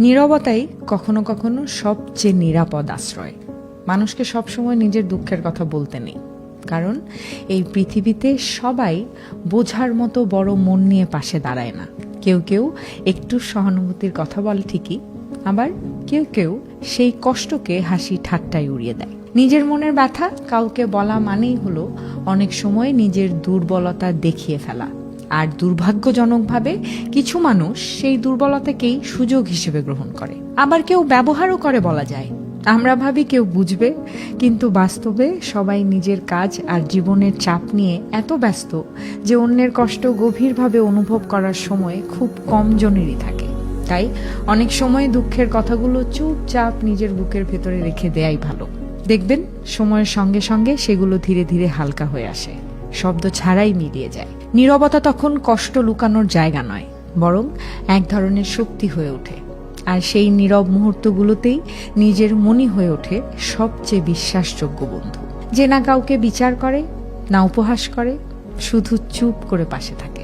নীরবতাই কখনো কখনো সবচেয়ে নিরাপদ আশ্রয়। মানুষকে সবসময় নিজের দুঃখের কথা বলতে নেই, কারণ এই পৃথিবীতে সবাই বোঝার মতো বড় মন নিয়ে পাশে দাঁড়ায় না। কেউ কেউ একটু সহানুভূতির কথা বলে ঠিকই, আবার কেউ কেউ সেই কষ্টকে হাসি ঠাট্টায় উড়িয়ে দেয়। নিজের মনের ব্যথা কাউকে বলা মানেই হলো অনেক সময় নিজের দুর্বলতা দেখিয়ে ফেলা। আর দুর্ভাগ্যজনকভাবে কিছু মানুষ সেই দুর্বলতাকেই সুযোগ হিসেবে গ্রহণ করে, আবার কেউ ব্যবহারও করে বলা যায়। আমরা ভাবি কেউ বুঝবে, কিন্তু বাস্তবে সবাই নিজের কাজ আর জীবনের চাপ নিয়ে এত ব্যস্ত যে অন্যের কষ্ট গভীরভাবে অনুভব করার সময় খুব কম জনেরই থাকে। তাই অনেক সময় দুঃখের কথাগুলো চুপচাপ নিজের বুকের ভেতরে রেখে দেয়াই ভালো। দেখবেন সময়ের সঙ্গে সঙ্গে সেগুলো ধীরে ধীরে হালকা হয়ে আসে, শব্দ ছাড়াই মিলিয়ে যায়। নীরবতা তখন কষ্ট লুকানোর জায়গা নয়, বরং এক ধরনের শক্তি হয়ে ওঠে। আর সেই নীরব মুহূর্তগুলোতেই নিজের মনই হয়ে ওঠে সবচেয়ে বিশ্বাসযোগ্য বন্ধু, যে না কাউকে বিচার করে, না উপহাস করে, শুধু চুপ করে পাশে থাকে।